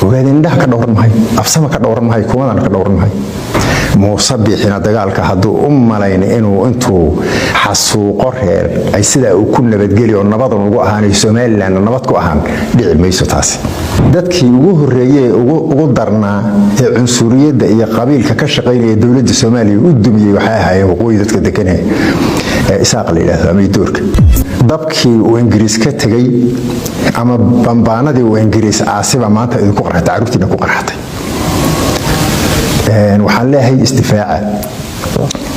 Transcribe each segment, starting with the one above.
وقاعدين ده كدورن هاي أفسما كدورن هاي كمان أنا كدورن هاي مصبيحنا دجال كهدو ملاين إنه أنتو حسوا قرر أي سدا وكنا بتجلي والنبض ونوقعان السومال لأن النبض كوهان دي الميسو تاسي دتك يوجه الرجاء وقدرنا عنصرية ده قبيل كشقين الدولة السومالية والدمية وحاها وقوي دتك دكنه إساق لله أمي دورك ضبكي وإنجليز كتجي أما بمبانا دي وإنجليز عاصبة ما أنت إذا كقرحت عرفتي إنك قرحتي وحلها هي استفاعة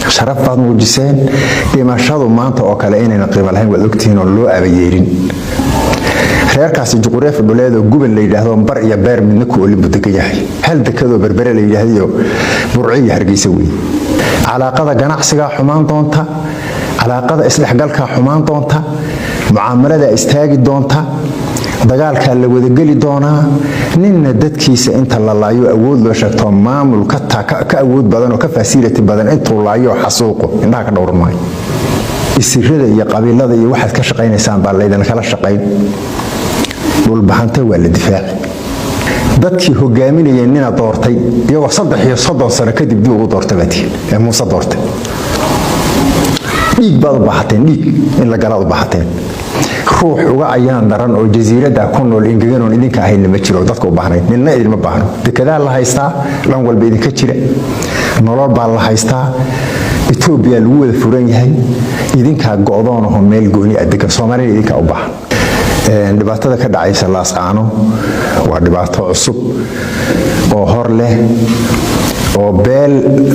شرف بعض موجسين لما شاطوا ما أنت أكلين نقيم لهم وذكتين اللو أبييرين reerkaasi juquraafi dhuleed oo gubal la yiraahdo bar iyo beer midna ku oli budka yahay hal dekado berbere la yiraahdo burciyo hargeysa weey calaaqada ganacsiga xumaan doonta calaaqada isdhexgalka xumaan doonta muaamalada istaagi doonta dagaalka la wada gali doona ninna dadkiisa inta la laayo awood loo sheegto maamul ka awood badan oo ka fasiilati badan intuu laayo xasuuqo indhaha ka dhowrmay isirada iyo qabiilada iyo waxaad ka shaqeynaysan baa leedan kala shaqeyn dhulbahanta waa la difaac dadkii hogaaminayeen nina doortay iyagoo 3 sano kadib dib ugu doortay baadii ee Muuse doortay dhiig baad baxateen dhiig in la galaad baxateen ruux uga ayaan daran oo jasiirada ku nool ingegan oo idinka ahayn ma jiro dadka u baahnay ninna idin ma baahno dekada la haystaa lan walba idinka jira nolol baa la haystaa Ethiopia lagu wada furan yahay idinka go'doon oo meel gooni ah degan Soomaaliya idinka u baahan dhibaatada ka dhacaysa laascaano waa dhibaato cusub oo hor leh oo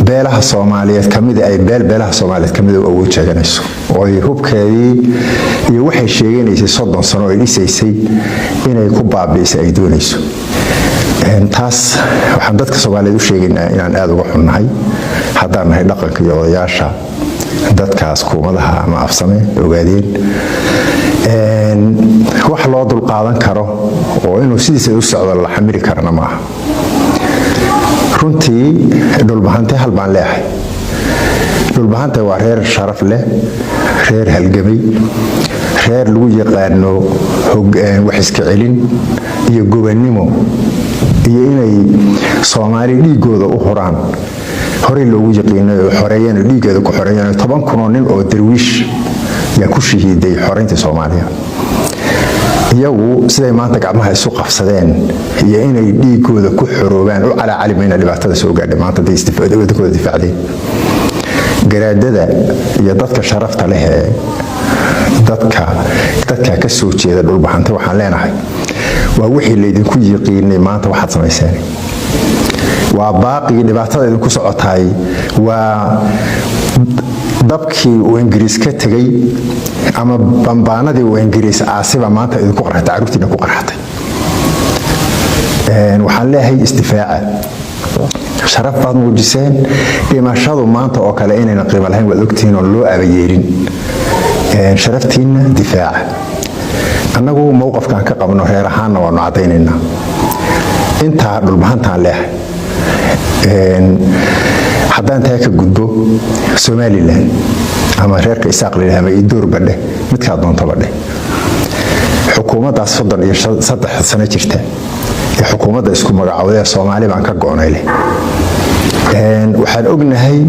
beelaha Soomaaliyeed kamid ay beelaha Soomaaliyeed kamid oo awood sheeganayso oo ay hubkeedii iyo waxay sheeganaysaa 30 sano oo dhisaysay inay ku baabiisay ay doonayso taas waxaan dadka Soomaaliyeed u sheegaynaa inaan aad uga xunnahay haddaan nahay dhaqanka iyo odayaasha dadkaas kuumadaha ama afsamee ogaadeen wax loo dul qaadan karo oo inuu sidiisa u socdo la xamili karana maaha runtii dhulbahante hal baan leeyahay dhulbahante waa reer sharaf leh reer halgamay reer lagu yaqaano wax iska celin iyo gobannimo iyo inay Soomaali dhiigooda u huraan hore loogu yaqaano xoreeyeen dhiigooda ku xoreeyeen 10,000 nin oo darwiish yaa ku shahiiday xoreynta Soomaaliya iyagu siday maanta gacmaha isu qabsadeen iyo inay dhiigooda ku xoroobaan u cala calimayna dhibaatada soo gaadhay maanta day istifaadada difaacday garaadada iyo dadka sharafta leh dadka ka soo jeeda dhulbahanta waxaan leenahay waa wixii la idinku yiqiinay maanta waxaad samayseen waa baaqi dhibaatada idinku socotay waa dabkii uu Ingiriis ka tagay ama bambaanadii uu Ingiriis aasiba maanta idinku qarxatay carruurtiina ku qarxatay waxaan leeyahay istifaaca sharaf baad muujiseen dhimashadu maanta oo kale inayna qiimo lahayn wad ogtiin oo loo abayeerin sharaftiina difaaca annagu mowqafkan ka qabno reer ahaanna waanu cadaynaynaa inta dhulbahantaan leeyahay haddaan taa ka gudbo Somaliland ama reerka isaaq leeyahay ama idoor badhe midka doonto badhe xukuumaddaas 33 sano jirta ee xukuumadda isku magacaawday Soomaali baan ka go'nay leh waxaan ognahay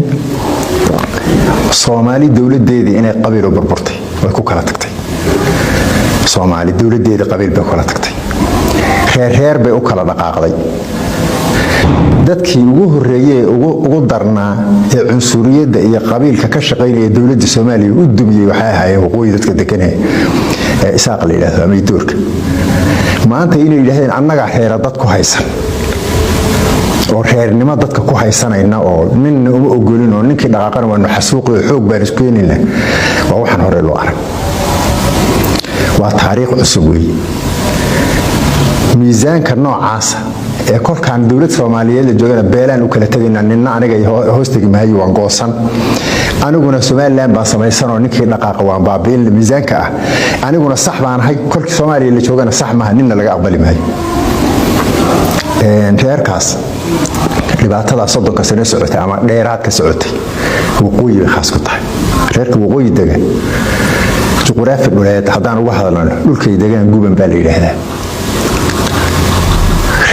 Soomaali dawladeedii inay qabiil u burburtay way ku kala tagtay Soomaali dawladeedii qabiil bay ku kala tagtay reer bay u kala dhaqaaqday dadkii ugu horeeyay ugu darnaa ee cunsuriyada iyo qabiilka ka shaqeynaya dawladda Soomaaliya u dumiyay waxa ahaayeen waqooyi dadka deganay ee isaaq la yiraahdo ama doorka maanta inay yiraahdeen annaga reer dad ku haysan oo reernimo dadka ku haysanayna oo ninna uma ogolin oo ninkii dhaqaaqana waa xasuuqi xoog baan isku yeelina waa waxaan hore loo arag waa taariikh cusub weey miisaanka noocaas ee kolkaan dawladda Soomaaliyeed joogana beelaan u kala tagayna ninna aniga hoostigi maayo waan goosan aniguna Somaliland baa samaysan oo ninkii dhaqaaqa waan baabiin miisaanka ah aniguna sax baan ahay kolkii Soomaaliya la joogana sax maaha ninna laga aqbali maayo reerkaas dhibaatada 30 sano socotay ama dheeraad ka socotay waqooyi khaas ku tahay reerka waqooyi degan juquraafi dhuleed haddaan uga hadalno dhulkay degan guban baa la yiraahdaa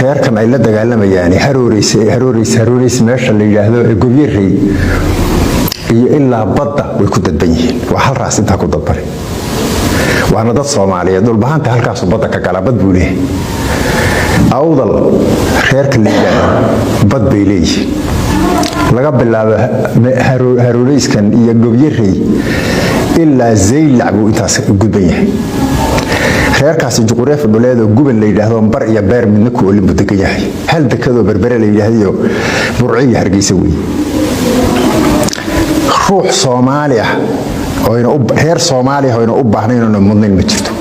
reerkan ay la dagaalamayaan harooreysa meesha la yiraahdo ee Gobyerey iyo ilaa badda way ku dadban yihiin waa hal raas inta ku dadbare waana dad Soomaaliyeed dhulbaanta halkaas badda ka kala bad buu leeyahay awdal reerka la yiraahdo bad bay leeyihiin laga bilaabo harooriyskan iyo Gobyerey ilaa Zeylac buu intaas gudban yahay reerkaasi juquraafi dhuleed oo guban la yiraahdo bar iyo beer midna ku olin budaga yahay hal dekado berbere la yiraahdo burciyo Hargeysa weey ruux Soomaali ah oo reer Soomaali ah oo u baahneen inuu mudnayn ma jirto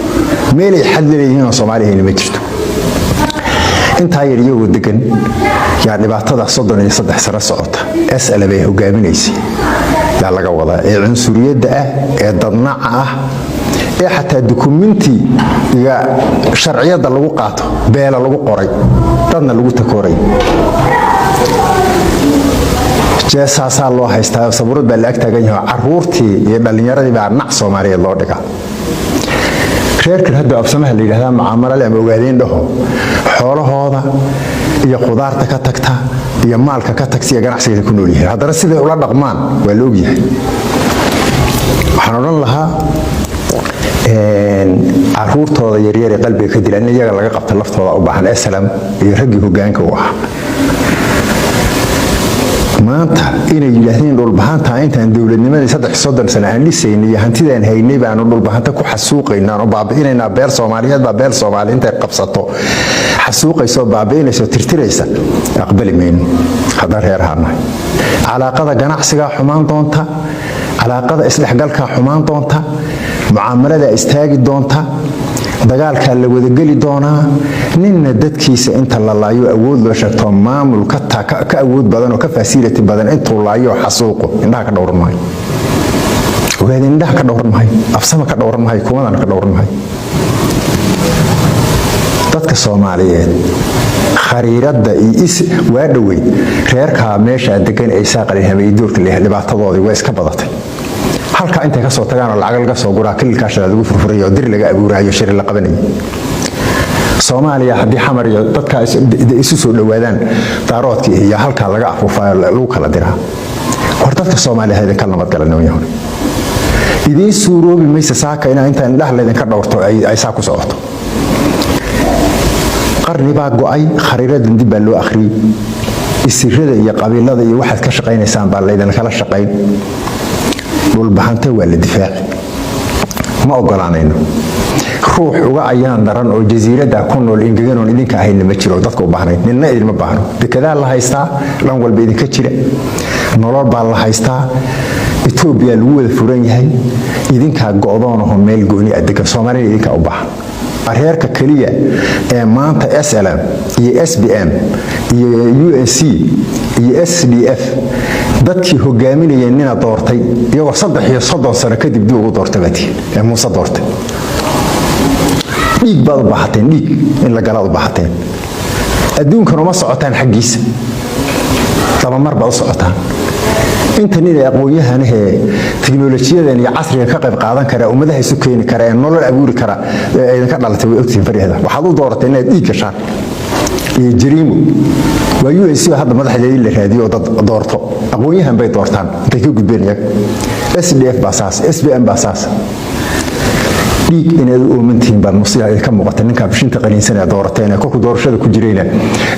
meel ay xad leeyihiin oo Soomaaliyeed ma jirto inta yar iyo degan yaa dhibaatada 33 sano socota SLB hogaaminaysi yaa laga wadaa ee cunsuriyada ah ee dadnaca ah ee xataa dukumenti iga sharciyada lagu qaato beela lagu qoray dadna lagu takooray jeesaasa loo haystaa sabuurad baa la ag taagan yahay caruurtii iyo dhalinyaradii baa nac Soomaaliyeed loo dhigaa reerkan hadda absamaha la yiraahdo macaamilada ama ogaadeen dhaho xoolahooda iyo qudaarta ka tagta iyo maalka ka tagsiga ganacsiga ku nool yihiin haddana sidii ula dhaqmaan waa la ogyahay waxaan oran lahaa caruurtooda yaryar ee qalbiga ka dilaan iyaga laga qabto laftooda u baahan asalaam iyo raggii hoggaanka u ah maanta inay yiraahdeen dhulbaanta intaan dawladnimadii 3 sano aan lisaynay hantidaan haynay baan dhulbaanta ku xasuuqaynaa oo baabi'inayna beer Soomaaliyeed baa beer Soomaali inta qabsato xasuuqayso baabi'inayso tirtiraysa aqbali meen hadda reerahana calaaqada ganacsiga xumaan doonta calaaqada isdhexgalka xumaan doonta mucaamalada istaagi doonta dagaalka la wada gali doonaa ninna dadkiisa inta la laayo awood loo sheegto maamul ka awood badan oo ka facility badan intuu laayo xasuuqo indhaha ka dhowran maayo ogaadeen indhaha ka dhowran maayo afsama ka dhowran maayo kumadana ka dhowran maayo dadka Soomaaliyeed khariirada waa dhawey reerka meesha degan ay saaqalin hameeydoorka leeyahay dhibaatadoodii way iska badatay halka inta ka soo tagaan oo lacag laga soo guraa kilkaashada lagu furfurayo dir laga abuurayo shir la qabanayo Soomaaliya hadii xamar iyo dadka isu soo dhawaadaan daaroodkii iyo halka laga afuufaayo lagu kala diraa war dadka Soomaaliyeed ka nabad galanayaan idin suuroobi maysa saaka inta indhaha leedan ka dhowrto ay saa ku socoto qarni baa go'ay khariirada dib baa loo akhriyay isirada iyo qabiilada iyo waxaad ka shaqeynaysan baa leedan kala shaqeyn dhulbaanta waa la difaaci ma ogolaanayno ruux uga ayaan daran oo jasiirada ku nool ingegan oo idinka ahayn ma jiro dadka u baahnay ninna idin ma baahno dekada la haystaa lan walba idinka jira nolol baa la haystaa Itoobiya lagu wada furan yahay idinka go'doon oo meel gooni ah degan Soomaaliya idinka u baahan reerka kaliya ee maanta SLM iyo SBM iyo UNC iyo SDF dadkii hogaaminayeen nina doortay iyagoo 3 sano kadib dib ugu doortay ee Muuse doortay dhiig baad u baahateen dhiig in la galaad u baahateen adduunkan uma socotaan xaqiisa tamamar baad u socotaan inta nin aqoonyahanah tiknoolajiyadan iyo casriga ka qayb qaadan kara ummadaha isu keeni kara ee nolol abuuri kara ay ka dhalatay way ogtiin fariida waxaad u dooratay inaad dhiig gashaan iyo jariimo waa UNC hadda madaxdeedii la raadiyo dad doorto aqoonyahan bay doortaan intay ka gudbeen iyaga SDF baasaas SBM baasaas dhiig inaad u oomantiin baan musiiba ka muuqata ninka bishinta qaniinsan ee doorateen ee ku doorashada ku jireyna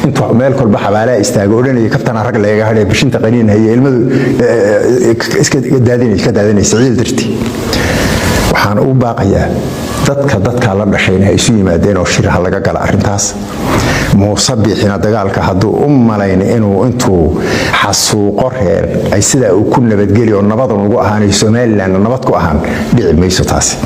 inta meel kolba xabaala istaago oranay kabtan rag leeyahay hadee bishinta qaniinaya ilmadu iska daadinay ciil dirti waxaan u baaqayaa dadka la dhashayna ay isu yimaadeen oo shir laga gala arintaas Muuse bixina dagaalka haduu u malayn inuu intuu xasuuqo reer ay sida uu ku nabadgeliyo nabad ugu ahaanay Soomaaliland nabad ku ahaan dhici mayso taasi